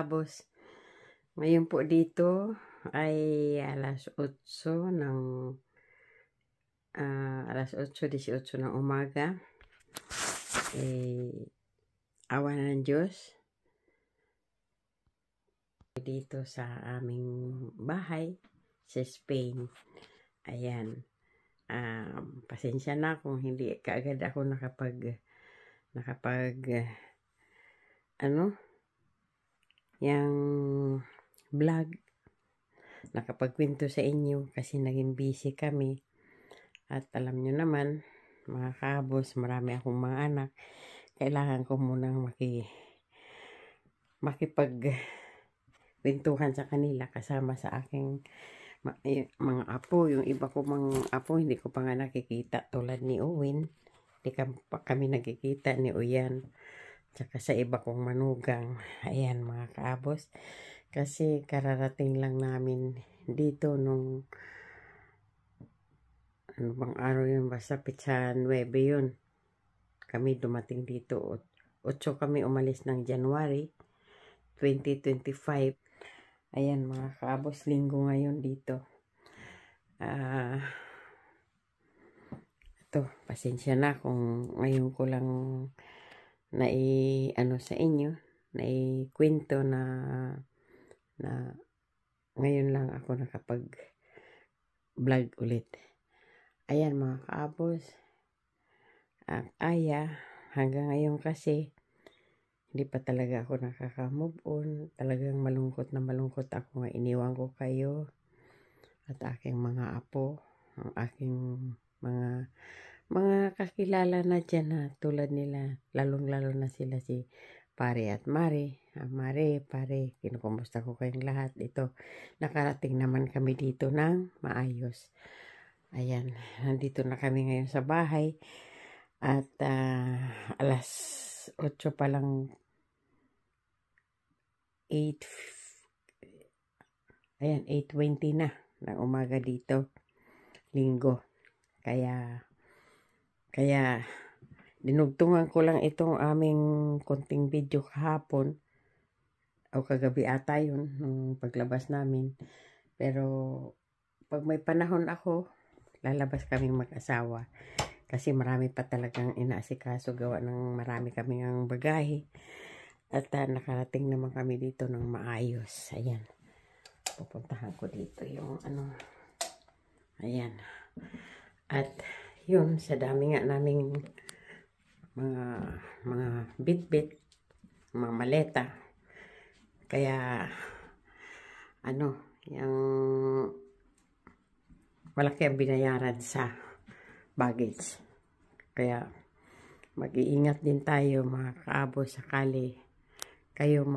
kaabos. Ngayon po dito ay alas 8 ng alas 8:18 ng umaga. Awa ng Diyos. Dito sa aming bahay sa Spain. Ayan. Pasensya na kung hindi kaagad ako nakapag yung vlog, nakapagkwento sa inyo kasi naging busy kami. At alam nyo naman, mga kabos, marami akong mga anak. Kailangan ko munang makipagkwentuhan sa kanila kasama sa aking mga apo. Yung iba ko mga apo, hindi ko pa nga nakikita tulad ni Owen. Hindi pa kami nakikita ni Uyan. Tsaka sa iba kong manugang. Ayan mga kaabos. Kasi kararating lang namin dito nung ano bang araw yun, basta pitsa 9 yun. Kami dumating dito. 8 kami umalis ng January 2025. Ayan mga kaabos, linggo ngayon dito. Ito, pasensya na kung ngayon ko lang sa inyo, naikwento na ngayon lang ako nakapag-vlog ulit. Ayan mga kaabos, hanggang ngayon kasi hindi pa talaga ako nakaka-move on. Talagang malungkot na malungkot ako nga iniwan ko kayo at aking mga apo, ang aking mga kakilala na dyan na tulad nila, lalong-lalo na sila si Pare at Mare. Mare, Pare, kinukumusta ko kayong lahat. Ito, nakarating naman kami dito ng maayos. Ayan, nandito na kami ngayon sa bahay. At alas 8 pa lang, 8:20 na ng umaga dito, linggo. Kaya dinugtungan ko lang itong aming konting video kahapon o kagabi ata yun nung paglabas namin. Pero pag may panahon ako, lalabas kaming mag-asawa kasi marami pa talagang inaasikaso, gawa ng marami kaming ang bagahe. At nakarating naman kami dito ng maayos. Ayan, pupuntahan ko dito yung ayan. At yun, sa dami nga naming mga bit-bit, mga maleta. Kaya yung malaki ang binayaran sa baggage. Kaya mag-iingat din tayo mga kaabos, sakali kayo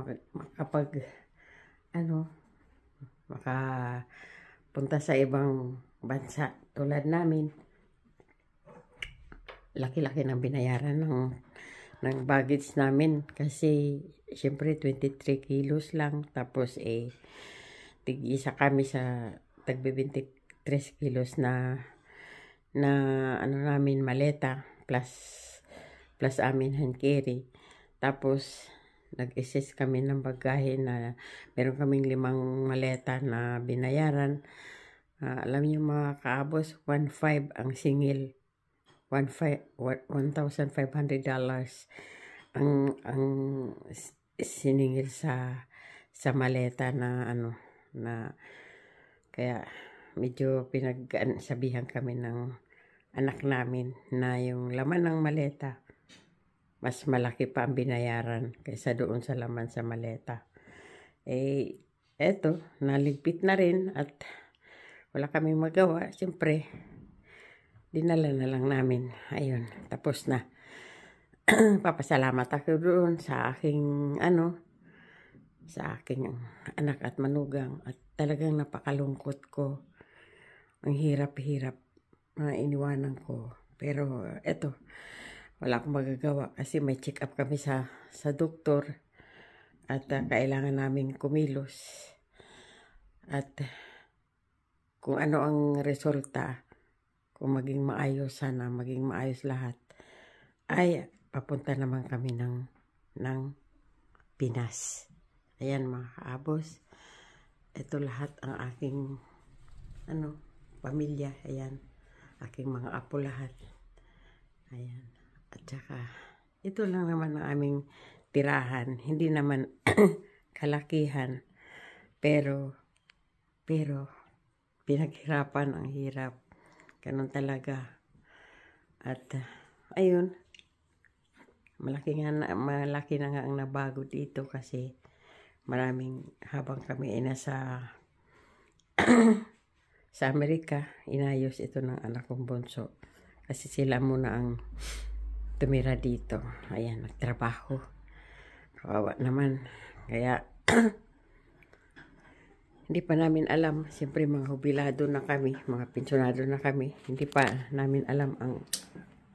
makapunta sa ibang bansa tulad namin. Laki-laki ng binayaran ng baggage namin kasi syempre 23 kilos lang, tapos tig-isa kami sa tagbe 23 kilos na namin maleta plus amin hand carry. Tapos nag-assist kami ng bagahe na meron kaming 5 maleta na binayaran. Alam niyo mga kaabos, 1,500 ang singil. $1,500 ang siningil sa maleta na kaya medyo pinagsabihan kami ng anak namin na yung laman ng maleta mas malaki pa ang binayaran kaysa doon sa laman sa maleta. Eto, naligpit na rin at wala kaming magawa. Siyempre, dinala na lang namin. Ayun, tapos na. Papasalamat ako doon sa aking anak at manugang. At talagang napakalungkot ko. Ang hirap-hirap na iniwanan ko. Pero eto, wala akong magagawa kasi may check up kami sa doktor. At kailangan namin kumilos. At kung ano ang resulta, kung maging maayos, sana maging maayos lahat, ay papunta naman kami ng Pinas. Ayan mga kaabos. Ito lahat ang aking pamilya. Ayan. Aking mga apo lahat. Ayan. At saka, ito lang naman ang aming tirahan. Hindi naman kalakihan. Pero, pinaghirapan ang hirap. Ganun talaga. At, ayun. Malaki na nga ang nabago dito kasi habang kami ay nasa sa Amerika, inayos ito ng anak kong bunso. Kasi sila muna ang tumira dito. Ayan, nagtrabaho. Kawawa naman. Kaya, hindi pa namin alam. Siyempre, mga jubilado na kami, mga pensionado na kami. Hindi pa namin alam ang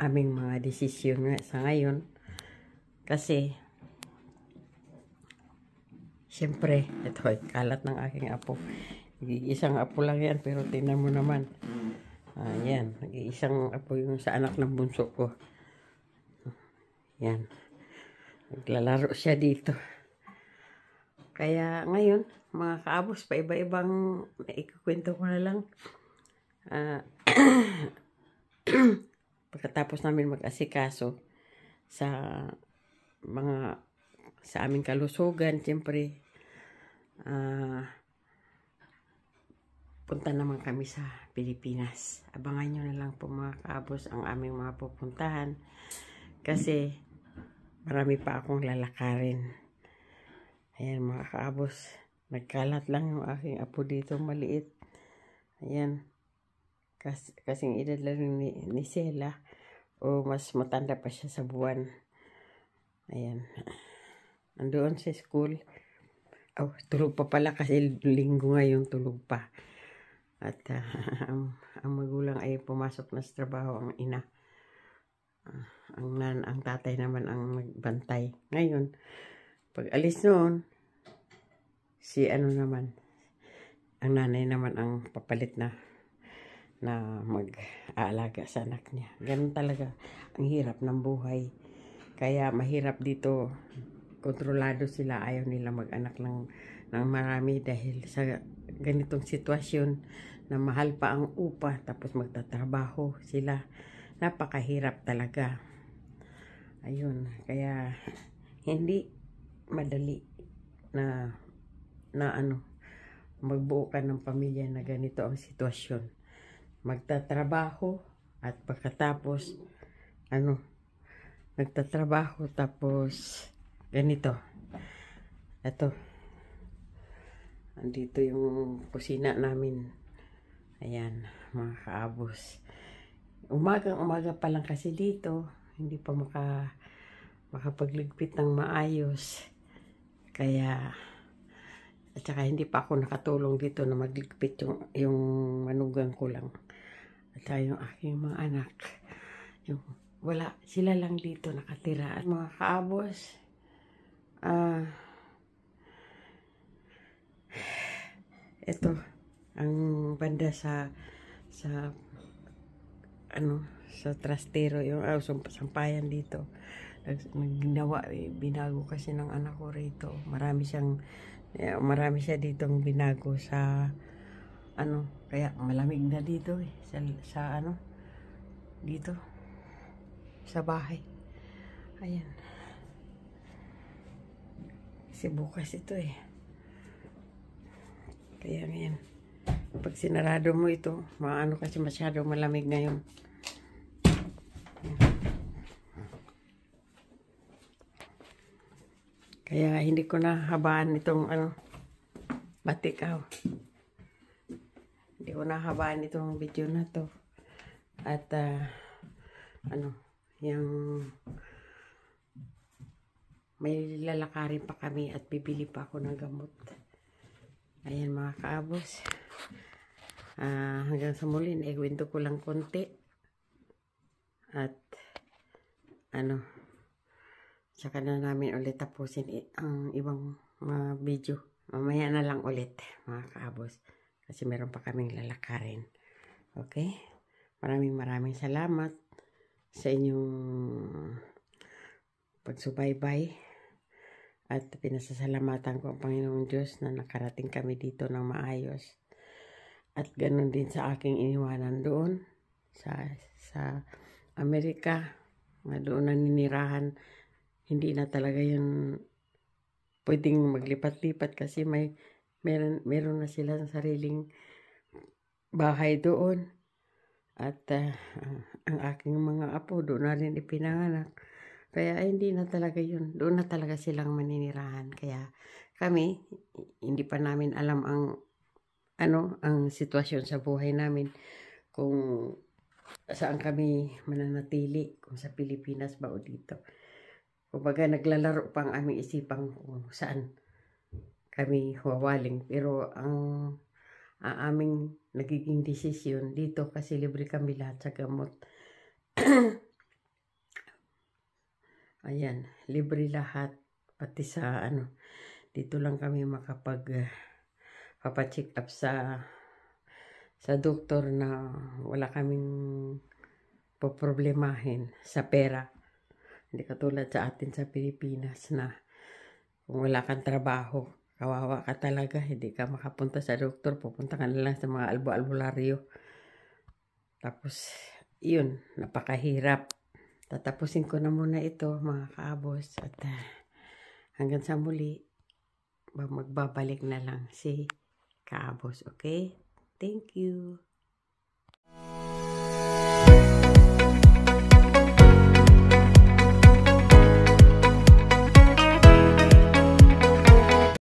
aming mga desisyon sa ngayon. Kasi, siyempre, ito ay kalat ng aking apo. Isang apo lang yan, pero tingnan mo naman. Ayan, isang apo yung sa anak ng bunso ko. Yan. Naglalaro siya dito. Kaya ngayon, mga kaabos, paiba-ibang ikukwento ko na lang. Pagkatapos namin mag-asikaso sa aming kalusugan, siyempre, punta naman kami sa Pilipinas. Abangan nyo na lang po mga kaabos ang aming mga pupuntahan. Kasi, marami pa akong lalakarin. Ayan mga kaabos. Nagkalat lang yung aking apo dito maliit. Ayan. Kasing edad lang ni Sela. O mas matanda pa siya sa buwan. Ayan. Andoon sa school. Oh, tulog pa pala kasi linggo ngayon tulog pa. At ang magulang ay pumasok na sa trabaho, ang ina. Ang tatay naman ang nagbantay. Ngayon, pag alis noon, ang nanay naman ang papalit na mag-aalaga sa anak niya. Ganun talaga ang hirap ng buhay. Kaya mahirap dito, kontrolado sila, ayaw nila mag-anak ng marami dahil sa ganitong sitwasyon na mahal pa ang upa tapos magtatrabaho sila. Napakahirap talaga. Ayun, kaya hindi madali na magbuo ka ng pamilya na ganito ang sitwasyon. Magtatrabaho at pagkatapos nagtatrabaho tapos ganito. Ito. Andito yung kusina namin. Ayan, mga kaabos. Umaga pa lang kasi dito. Hindi pa makapagligpit ng maayos. Kaya, at saka hindi pa ako nakatulong dito na magligpit yung manugang ko lang. At saka yung aking mga anak. Wala, sila lang dito nakatira. At mga kaabos, ito, ang banda sa trastero, yung sampayan dito. Binago kasi ng anak ko rito. Marami siya ditong binago sa kaya malamig na dito dito sa bahay. Ayan. Kasi bukas ito Kaya ngayon, pag sinarado mo ito, kasi masyado malamig ngayon. Kaya hindi ko na habaan itong batikaw. Hindi ko na habaan itong video na to. At yung may lalakarin pa kami at bibili pa ako ng gamot. Ayan mga kaabos. Hanggang sa muli, ikwento ko lang konti. At saka na namin ulit tapusin ang ibang mga video. Mamaya na lang ulit mga kaabos. Kasi meron pa kaming lalakarin. Okay? Maraming salamat sa inyong pagsubaybay. At pinasasalamatan ko ang Panginoong Diyos na nakarating kami dito ng maayos. At ganun din sa aking iniwanan doon sa Amerika. Nga doon naninirahan. Hindi na talaga yun pwedeng maglipat-lipat kasi meron na silang sariling bahay doon. At ang aking mga apo doon na rin ipinanganak. Kaya hindi na talaga yun. Doon na talaga silang maninirahan. Kaya kami, hindi pa namin alam ang sitwasyon sa buhay namin. Kung saan kami mananatili. Kung sa Pilipinas ba o dito. Kumbaga naglalaro pa ang aming isipang kung saan kami wawaling. Pero ang aming nagiging desisyon dito kasi libre kami lahat sa gamot. Ayan, libre lahat. Pati sa dito lang kami papacheck up sa doktor na wala kaming poproblemahin sa pera. Hindi katulad sa atin sa Pilipinas na kung wala kang trabaho, kawawa ka talaga, hindi ka makapunta sa doktor, pupunta ka na lang sa mga albularyo. Tapos, yun, napakahirap. Tatapusin ko na muna ito, mga kaabos. At hanggang sa muli, magbabalik na lang si kaabos, okay? Thank you.